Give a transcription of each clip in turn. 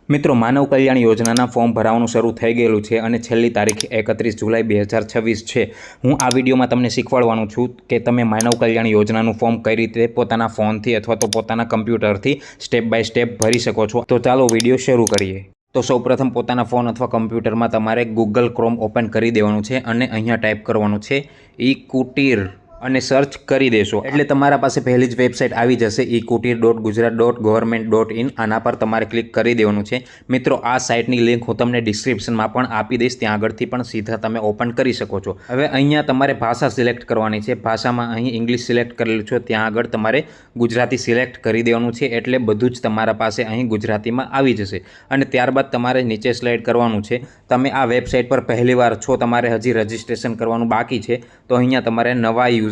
મિત્રો, માનવ કલ્યાણ યોજનાના ફોર્મ ભરાવાનું શરૂ થઈ ગયેલું છે અને છેલ્લી તારીખ 31 જુલાઈ 2026 છે। હું આ વિડીયોમાં તમને શીખવાડવાનું છું કે તમે માનવ કલ્યાણ યોજનાનું ફોર્મ કઈ રીતે પોતાના ફોનથી અથવા તો પોતાના કમ્પ્યુટરથી સ્ટેપ બાય સ્ટેપ ભરી શકો છો। તો ચાલો વિડીયો શરૂ કરીએ। તો સૌપ્રથમ પોતાના ફોન અથવા કમ્પ્યુટરમાં તમારે ગૂગલ ક્રોમ ઓપન કરી દેવાનું છે અને અહીંયા ટાઈપ કરવાનું છે ઈ-કુટીર અને સર્ચ કરી દેશો એટલે તમારા પાસે પહેલી જ વેબસાઇટ આવી જશે eekutir.gujarat.government.in। આના પર તમારે ક્લિક કરી દેવાનું છે। મિત્રો, આ સાઇટની લિંક હું તમને ડિસ્ક્રિપ્શનમાં પણ આપી દઈશ, ત્યાં આગળથી પણ સીધા તમે ઓપન કરી શકો છો। હવે અહીંયા તમારે ભાષા સિલેક્ટ કરવાની છે। ભાષામાં અહીં ઇંગ્લિશ સિલેક્ટ કરેલું છે, ત્યાં આગળ તમારે ગુજરાતી સિલેક્ટ કરી દેવાનું છે એટલે બધું જ તમારા પાસે અહીં ગુજરાતીમાં આવી જશે। અને ત્યારબાદ તમારે નીચે સ્લાઇડ કરવાનું છે। તમે આ વેબસાઇટ પર પહેલીવાર છો, તમારે હજી રજિસ્ટ્રેશન કરવાનું બાકી છે, તો અહીંયા તમારે નવા યુઝર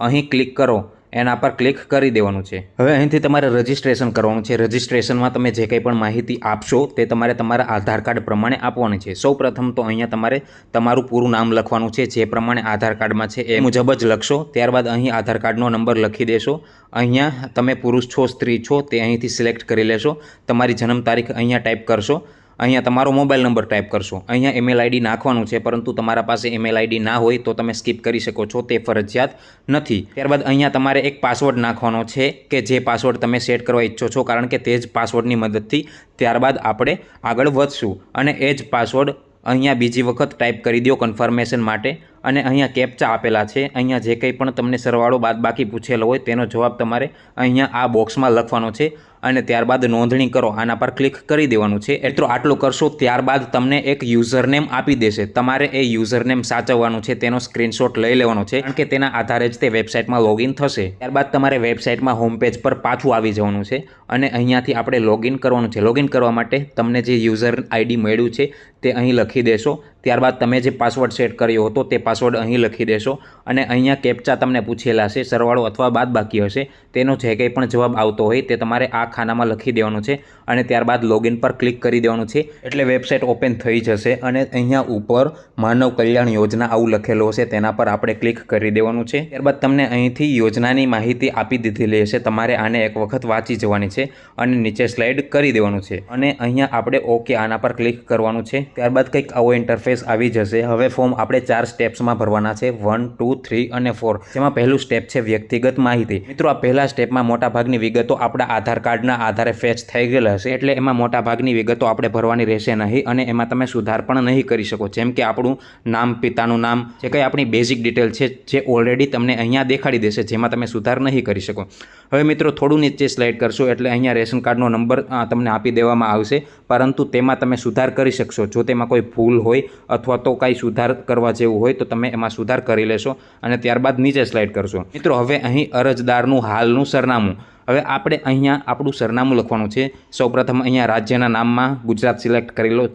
અહીં ક્લિક કરો, એના પર ક્લિક કરી દેવાનું છે। હવે અહીંથી તમારે રજિસ્ટ્રેશન કરવાનું છે। રજિસ્ટ્રેશનમાં તમે જે કંઈ પણ માહિતી આપશો તે તમારે તમારા આધાર કાર્ડ પ્રમાણે આપવાની છે। સૌપ્રથમ તો અહીંયા તમારે તમારું પૂરું નામ લખવાનું છે, જે પ્રમાણે આધાર કાર્ડમાં છે એ મુજબ જ લખશો। ત્યારબાદ અહીં આધાર કાર્ડનો નંબર લખી દેશો। અહીંયા તમે પુરુષ છો સ્ત્રી છો તે અહીંથી સિલેક્ટ કરી લેશો। તમારી જન્મ તારીખ અહીંયા ટાઈપ કરશો। અહીંયા તમારો મોબાઈલ નંબર ટાઈપ કરશો। અહીંયા ઈમેલ આઈડી નાખવાનું છે, પરંતુ તમારા પાસે ઈમેલ આઈડી ના હોય તો તમે સ્કીપ કરી શકો છો, તે ફરજિયાત નથી। ત્યારબાદ અહીંયા તમારે એક પાસવર્ડ નાખવાનો છે કે જે પાસવર્ડ તમે સેટ કરવા ઈચ્છો છો, કારણ કે તે જ પાસવર્ડની મદદથી ત્યારબાદ આપણે આગળ વધશું અને એ જ પાસવર્ડ અહીંયા બીજી વખત ટાઈપ કરી દો કન્ફર્મેશન માટે। અને અહીંયા કેપ્ચા આપેલા છે, અહીંયા જે કંઈ પણ તમને સરવાળો બાદબાકી પૂછેલો હોય તેનો જવાબ તમારે અહીંયા આ બોક્સમાં લખવાનો છે અને ત્યારબાદ નોંધણી કરો, આના પર ક્લિક કરી દેવાનું છે। એટલું આટલું કરશો ત્યારબાદ તમને એક યુઝરનેમ આપી દેશે, તમારે એ યુઝરનેમ સાચવવાનું છે, તેનો સ્ક્રીનશોટ લઈ લેવાનો છે, કારણ કે તેના આધારે જ તે વેબસાઇટમાં લોગિન થશે। ત્યારબાદ તમારે વેબસાઇટમાં હોમ પેજ પર પાછું આવી જવાનું છે અને અહીંયાથી આપણે લોગિન કરવાનું છે। લોગિન કરવા માટે તમને જે યુઝર આઈડી મળ્યું છે તે અહીં લખી દેશો। ત્યારબાદ તમે જે પાસવર્ડ સેટ કર્યો હતો તે પાસવર્ડ અહીં લખી દેશો અને અહીંયા કેપ્ચા તમને પૂછેલા છે, સરવાળો અથવા બાદબાકી હશે, તેનો જે કંઈ પણ જવાબ આવતો હોય તે તમારે આ ખાનામાં લખી દેવાનું છે અને ત્યારબાદ લોગિન પર ક્લિક કરી દેવાનું છે એટલે વેબસાઇટ ઓપન થઈ જશે અને અહીંયા ઉપર માનવ કલ્યાણ યોજના આવું લખેલું હશે, તેના પર આપણે ક્લિક કરી દેવાનું છે। ત્યારબાદ તમને અહીંથી યોજનાની માહિતી આપી દીધેલી હશે, તમારે આને એક વખત વાંચી જવાની છે અને નીચે સ્લાઇડ કરી દેવાનું છે અને અહીંયા આપણે ઓકે આના પર ક્લિક કરવાનું છે। ત્યારબાદ કંઈક આવો ઇન્ટરફેસ આવી જશે। હવે ફોર્મ આપણે 4 સ્ટેપ્સમાં ભરવાના છે, 1, 2, 3 અને 4, જેમાં પહેલું સ્ટેપ છે વ્યક્તિગત માહિતી। મિત્રો, આ પહેલા સ્ટેપમાં મોટાભાગની વિગતો આપણા આધાર કાર્ડના આધારે ફેચ થઈ ગયેલા હશે એટલે એમાં મોટાભાગની વિગતો આપણે ભરવાની રહેશે નહીં અને એમાં તમે સુધાર પણ નહીં કરી શકો, જેમ કે આપણું નામ, પિતાનું નામ, જે કંઈ આપણી બેઝિક ડિટેલ છે જે ઓલરેડી તમને અહીંયા દેખાડી દેશે, જેમાં તમે સુધાર નહીં કરી શકો। હવે મિત્રો, થોડું નીચે સ્લાઇડ કરશો એટલે અહીંયા રેશન કાર્ડનો નંબર તમને આપી દેવામાં આવશે, પરંતુ તેમાં તમે સુધાર કરી શકશો। જો તેમાં કોઈ ભૂલ હોય અથવા તો કાંઈ સુધાર કરવા જેવું હોય તો તમે એમાં સુધાર કરી લેશો અને ત્યારબાદ નીચે સ્લાઇડ કરશો। મિત્રો, હવે અહીં અરજદારનું હાલનું સરનામું, હવે આપણે અહીંયા આપણું સરનામું લખવાનું છે। સૌપ્રથમ અહીંયા રાજ્યના નામમાં ગુજરાત સિલેક્ટ કરી લો,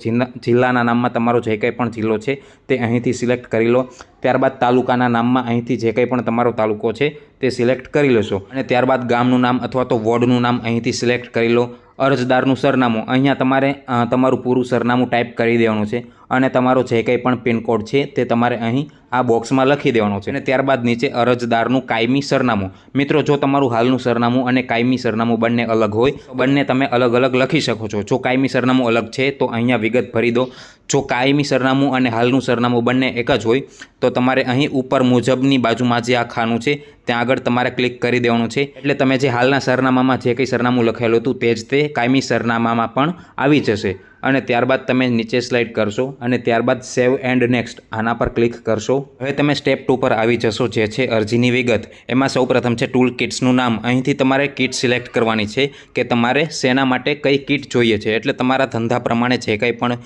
જિલ્લાના નામમાં તમારો જે કંઈ પણ જિલ્લો છે તે અહીંથી સિલેક્ટ કરી લો। ત્યારબાદ તાલુકાના નામમાં અહીંથી જે કંઈ પણ તમારો તાલુકો છે તે સિલેક્ટ કરી લેશો અને ત્યારબાદ ગામનું નામ અથવા તો વોર્ડનું નામ અહીંથી સિલેક્ટ કરી લો। અરજદારનું સરનામું, અહીંયા તમારે તમારું પૂરું સરનામું ટાઈપ કરી દેવાનું છે અને તમારો જે કંઈ પણ પિનકોડ છે તે તમારે અહીં આ બોક્સમાં લખી દેવાનો છે અને ત્યારબાદ નીચે અરજદારનું કાયમી સરનામું। મિત્રો, જો તમારું હાલનું સરનામું અને કાયમી સરનામું બંને અલગ હોય તો બંને તમે અલગ અલગ લખી શકો છો। જો કાયમી સરનામું અલગ છે તો અહીંયા વિગત ભરી દો। જો કાયમી સરનામું અને હાલનું સરનામું બંને એક જ હોય તો તમારે અહીં ઉપર મુજબની બાજુમાં જે આ ખાનું છે ત્યાં આગળ તમારે ક્લિક કરી દેવાનું છે એટલે તમે જે હાલના સરનામામાં જે કંઈ સરનામું લખેલું હતું તે જ તે કાયમી સરનામામાં પણ આવી જશે અને ત્યારબાદ તમે નીચે સ્લાઇડ કરશો અને ત્યારબાદ સેવ એન્ડ નેક્સ્ટ આના પર ક્લિક કરશો। હવે તમે સ્ટેપ 2 પર આવી જશો, જે છે અરજીની વિગત। એમાં સૌપ્રથમ છે ટૂલ કિટ્સનું નામ, અહીંથી તમારે કિટ સિલેક્ટ કરવાની છે કે તમારે શેના માટે કઈ કિટ જોઈએ છે, એટલે તમારા ધંધા પ્રમાણે જે કંઈ પણ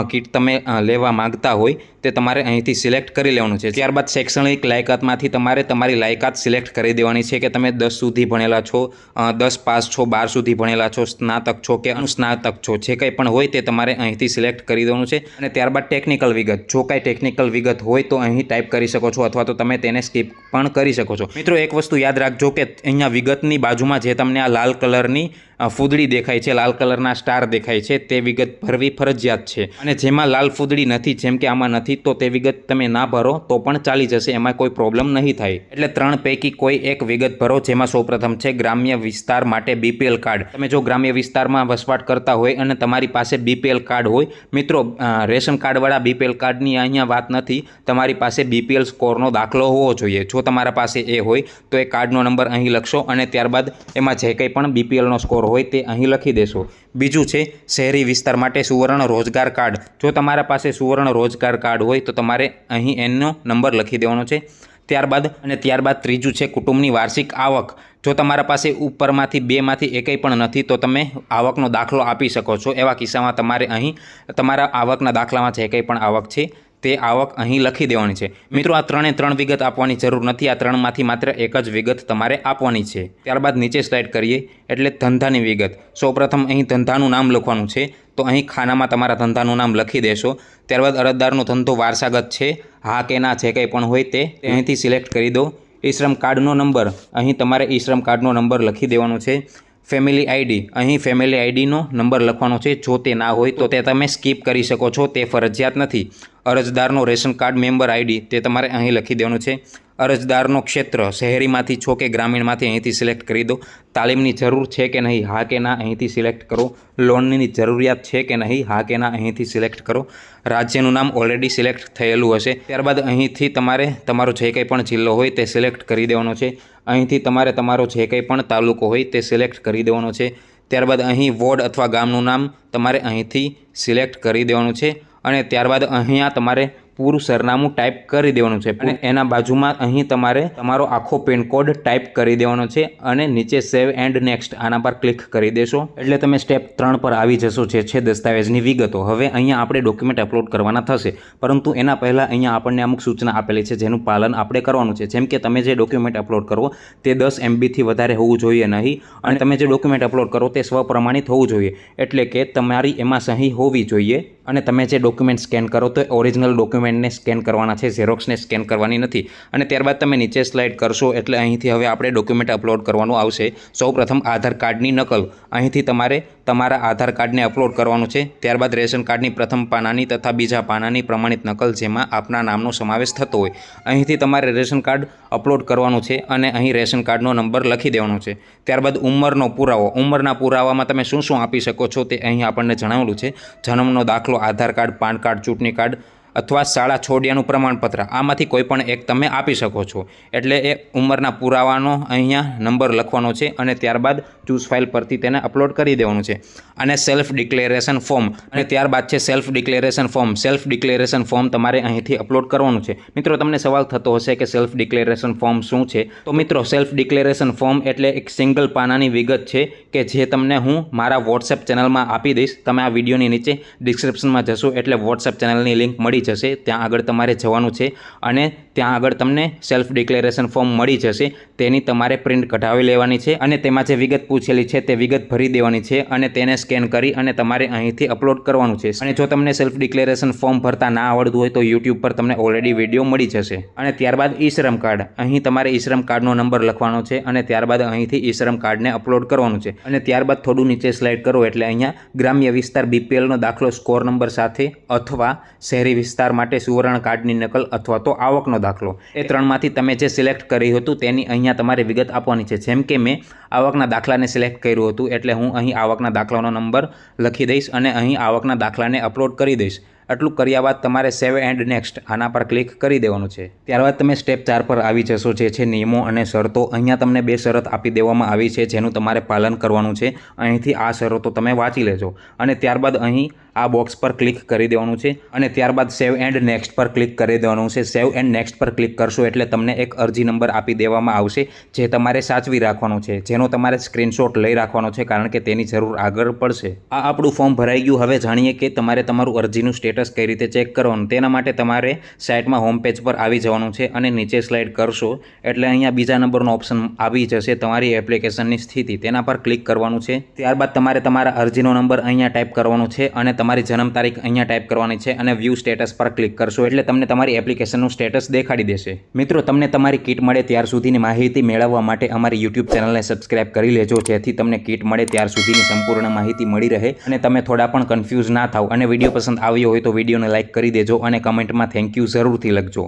કિટ તમે લેવા માગતા હોય તે તમારે અહીંથી સિલેક્ટ કરી લેવાનું છે। ત્યારબાદ શૈક્ષણિક લાયકાતમાંથી તમારે તમારી લાયકાત સિલેક્ટ કરી દેવાની છે કે તમે 10 સુધી ભણેલા છો, 10 પાસ છો, 12 સુધી ભણેલા છો, સ્નાતક છો કે અનુસ્નાતક છો, જે કંઈ પણ હોય તે તમારે અહીંથી સિલેક્ટ કરી દેવાનું છે અને ત્યારબાદ ટેકનિકલ વિગત, જો કાંઈ ટેકનિકલ વિગત હોય તો અહીં ટાઈપ કરી શકો છો અથવા તો તમે તેને સ્કીપ પણ કરી શકો છો। મિત્રો, એક વસ્તુ યાદ રાખજો કે અહીંયા વિગતની બાજુમાં જે તમને આ લાલ કલરની ફૂદડી દેખાય છે, લાલ કલરના સ્ટાર દેખાય છે, તે વિગત ભરવી ફરજિયાત છે। અને જેમાં લાલ ફૂદડી નથી, જેમ કે આમાં નથી, તો તે વિગત તમે ના ભરો તો પણ ચાલી જશે, એમાં કોઈ પ્રોબ્લેમ નહીં થાય। એટલે 3 પૈકી કોઈ એક વિગત ભરો, જેમાં સૌપ્રથમ છે ગ્રામ્ય વિસ્તાર માટે BPL કાર્ડ। તમે જો ગ્રામ્ય વિસ્તારમાં વસવાટ કરતા હોય અને તમારી પાસે BPL કાર્ડ હોય, મિત્રો રેશન કાર્ડવાળા BPL કાર્ડની અહીંયા વાત નથી, તમારી પાસે BPL સ્કોરનો દાખલો હોવો જોઈએ। જો તમારા પાસે એ હોય તો એ કાર્ડનો નંબર અહીં લખશો અને ત્યારબાદ એમાં જે કંઈ પણ BPLનો સ્કોર હોય તે અહીં લખી દેશો। બીજું છે શહેરી વિસ્તાર માટે સુવર્ણ રોજગાર કાર્ડ। જો તમારા પાસે સુવર્ણ રોજગાર કાર્ડ હોય તો તમારે અહીં એનો નંબર લખી દેવાનો છે। ત્યારબાદ ત્રીજું છે કુટુંબની વાર્ષિક આવક। જો તમારા પાસે ઉપરમાંથી બેમાંથી એકેય પણ નથી તો તમે આવકનો દાખલો આપી શકો છો। એવા કિસ્સામાં તમારે અહીં તમારા આવકના દાખલામાં જે કંઈ પણ આવક છે તે આવક અહીં લખી દેવાની છે। મિત્રો, આ 3 વિગત આપવાની જરૂર નથી, આ 3માંથી માત્ર એક જ વિગત તમારે આપવાની છે। ત્યારબાદ નીચે સ્લાઇડ કરીએ એટલે ધંધાની વિગત। સૌપ્રથમ અહીં ધંધાનું નામ લખવાનું છે, તો અહીં ખાનામાં તમારા ધંધાનું નામ લખી દેશો। ત્યારબાદ અરજદારનો ધંધો વારસાગત છે, હા કે ના જે કંઈ પણ હોય તે અહીંથી સિલેક્ટ કરી દો। ઈ શ્રમ કાર્ડનો નંબર, અહીં તમારે ઈ શ્રમ કાર્ડનો નંબર લખી દેવાનો છે। ફેમિલી આઈડી, અહીં ફેમિલી આઈડીનો નંબર લખવાનો છે, જો તે ના હોય તો તે તમે સ્કીપ કરી શકો છો, તે ફરજિયાત નથી। અરજદારનો રેશન કાર્ડ મેમ્બર આઈડી, તે તમારે અહીં લખી દેવાનું છે। અરજદારનો ક્ષેત્ર, શહેરીમાંથી છો કે ગ્રામીણમાંથી, અહીંથી સિલેક્ટ કરી દો। તાલીમની જરૂર છે કે નહીં, હા કે ના અહીંથી સિલેક્ટ કરો। લોનની જરૂરિયાત છે કે નહીં, હા કે ના અહીંથી સિલેક્ટ કરો। રાજ્યનું નામ ઓલરેડી સિલેક્ટ થયેલું હશે। ત્યારબાદ અહીંથી તમારે તમારો જે કંઈ પણ જિલ્લો હોય તે સિલેક્ટ કરી દેવાનો છે। અહીંથી તમારે તમારો જે કંઈ પણ તાલુકો હોય તે સિલેક્ટ કરી દેવાનો છે। ત્યારબાદ અહીં વોર્ડ અથવા ગામનું નામ તમારે અહીંથી સિલેક્ટ કરી દેવાનું છે અને ત્યારબાદ અહીંયા તમારે પૂરું સરનામું ટાઈપ કરી દેવાનું છે અને એના બાજુમાં અહીં તમારે તમારો આખો પિન કોડ ટાઈપ કરી દેવાનો છે અને નીચે સેવ એન્ડ નેક્સ્ટ આના પર ક્લિક કરી દેશો એટલે તમે સ્ટેપ 3 પર આવી જશો, જે છે દસ્તાવેજની વિગતો। હવે અહીંયા આપણે ડોક્યુમેન્ટ અપલોડ કરવાના થશે, પરંતુ એના પહેલાં અહીંયા આપણને અમુક સૂચના આપેલી છે જેનું પાલન આપણે કરવાનું છે। જેમ કે તમે જે ડોક્યુમેન્ટ અપલોડ કરો તે 10 MBથી વધારે હોવું જોઈએ નહીં અને તમે જે ડોક્યુમેન્ટ અપલોડ કરો તે સ્વપ્રમાણિત હોવું જોઈએ, એટલે કે તમારી એમાં સહી હોવી જોઈએ અને તમે જે ડોક્યુમેન્ટ સ્કેન કરો તો ઓરિજિનલ ડોક્યુમેન્ટને સ્કેન કરવાના છે, ઝેરોક્સને સ્કેન કરવાની નથી। અને ત્યારબાદ તમે નીચે સ્લાઇડ કરશો એટલે અહીંથી હવે આપણે ડોક્યુમેન્ટ અપલોડ કરવાનું આવશે। સૌપ્રથમ આધાર કાર્ડની નકલ, અહીંથી તમારે તમારા આધાર કાર્ડને અપલોડ કરવાનું છે। ત્યારબાદ રેશન કાર્ડની પ્રથમ પાનાની તથા બીજા પાનાની પ્રમાણિત નકલ જેમાં આપના નામનો સમાવેશ થતો હોય, અહીંથી તમારે રેશન કાર્ડ અપલોડ કરવાનું છે અને અહીં રેશન કાર્ડનો નંબર લખી દેવાનો છે। ત્યારબાદ ઉંમરનો પુરાવો, ઉંમરના પુરાવામાં તમે શું શું આપી શકો છો તે અહીં આપણને જણાવેલું છે। જન્મનો દાખલો, આધાર કાર્ડ, પાન કાર્ડ, ચૂંટણી કાર્ડ અથવા શાળા છોડ્યાનું પ્રમાણપત્ર, આમાંથી કોઈ પણ એક તમે આપી શકો છો। એટલે એ ઉંમરના પુરાવાનો અહીંયા નંબર લખવાનો છે અને ત્યારબાદ ચૂઝ ફાઇલ પરથી તેને અપલોડ કરી દેવાનું છે। અને સેલ્ફ ડિક્લેરેશન ફોર્મ, અને ત્યારબાદ છે self declaration form. Self declaration form તમારે અહીંથી અપલોડ કરવાનું છે। મિત્રો, તમને સવાલ થતો હશે કે સેલ્ફ ડિક્લેરેશન ફોર્મ શું છે? તો મિત્રો, સેલ્ફ ડિક્લેરેશન ફોર્મ એટલે એક સિંગલ પાનાની વિગત છે કે જે તમને હું મારા વોટ્સએપ ચેનલમાં આપી દઈશ। તમે આ વિડીયોની નીચે ડિસ્ક્રિપ્શનમાં જશો એટલે વોટ્સએપ ચેનલની લિંક મળી જશે, ત્યાં આગળ તમારે જવાનું છે અને ત્યાં આગળ તમને સેલ્ફ ડિક્લેરેશન ફોર્મ મળી જશે, તેની તમારે પ્રિન્ટ કઢાવી લેવાની છે અને તેમાં જે વિગત પૂછેલી છે તે વિગત ભરી દેવાની છે અને તેને સ્કેન કરી અને તમારે અહીંથી અપલોડ કરવાનું છે। અને જો તમને સેલ્ફ ડિક્લેરેશન ફોર્મ ભરતા ના આવડતું હોય તો યુટ્યુબ પર તમને ઓલરેડી વિડીયો મળી જશે। અને ત્યારબાદ ઈ શ્રમ કાર્ડ, અહીં તમારે ઈ શ્રમ કાર્ડનો નંબર લખવાનો છે અને ત્યારબાદ અહીંથી ઈ શ્રમ કાર્ડને અપલોડ કરવાનું છે। અને ત્યારબાદ થોડું નીચે સ્લાઇડ કરો એટલે અહીંયા ગ્રામ્ય વિસ્તાર BPLનો દાખલો સ્કોર નંબર સાથે અથવા શહેરી વિસ્તાર માટે સુવર્ણ કાર્ડની નકલ અથવા તો આવકનો દાખલો, એ 3માંથી તમે જે સિલેક્ટ કર્યું હતું તેની અહીંયા તમારે વિગત આપવાની છે। જેમ કે મેં આવકના દાખલાને સિલેક્ટ કર્યું હતું એટલે હું અહીં આવકના દાખલાનો નંબર લખી દઈશ અને અહીં આવકના દાખલાને અપલોડ કરી દઈશ। આટલું કર્યા બાદ તમારે સેવ એન્ડ નેક્સ્ટ આના પર ક્લિક કરી દેવાનું છે। ત્યારબાદ તમે સ્ટેપ 4 પર આવી જશો, જે છે નિયમો અને શરતો। અહીંયા તમને 2 શરત આપી દેવામાં આવી છે જેનું તમારે પાલન કરવાનું છે। અહીંથી આ શરતો તમે વાંચી લેજો અને ત્યારબાદ અહીં આ બોક્સ પર ક્લિક કરી દેવાનું છે અને ત્યારબાદ સેવ એન્ડ નેક્સ્ટ પર ક્લિક કરી દેવાનું છે। સેવ એન્ડ નેક્સ્ટ પર ક્લિક કરશો એટલે તમને એક અરજી નંબર આપી દેવામાં આવશે જે તમારે સાચવી રાખવાનો છે, જેનો તમારે સ્ક્રીનશોટ લઈ રાખવાનો છે કારણ કે તેની જરૂર આગળ પડશે। આ આપણું ફોર્મ ભરાઈ ગયું। હવે જાણીએ કે તમારે તમારું અરજીનું સ્ટેટસ કઈ રીતે ચેક કરવાનું। તેના માટે તમારે સાઇટમાં હોમ પેજ પર આવી જવાનું છે અને નીચે સ્લાઇડ કરશો એટલે અહીંયા બીજા નંબરનો ઓપ્શન આવી જશે, તમારી એપ્લિકેશનની સ્થિતિ, તેના પર ક્લિક કરવાનું છે। ત્યારબાદ તમારે તમારા અરજીનો નંબર અહીંયા ટાઈપ કરવાનો છે અને તમારી જન્મ તારીખ અહીંયા ટાઈપ કરવાની છે અને વ્યૂ સ્ટેટસ પર ક્લિક કરશો એટલે તમને તમારી એપ્લિકેશનનું સ્ટેટસ દેખાડી દેશે। મિત્રો તમને તમારી કીટ મળે ત્યાર સુધીની માહિતી મેળવવા માટે અમારી YouTube ચેનલને સબસ્ક્રાઇબ કરી લેજો, જેથી તમને કીટ મળે ત્યાર સુધીની સંપૂર્ણ માહિતી મળી રહે અને તમે થોડા પણ કન્ફ્યુઝ ના થાવ। અને વિડીયો પસંદ આવ્યો હોય તો વિડીયોને લાઇક કરી દેજો અને કમેન્ટમાં થેન્ક યુ જરૂરથી લખજો।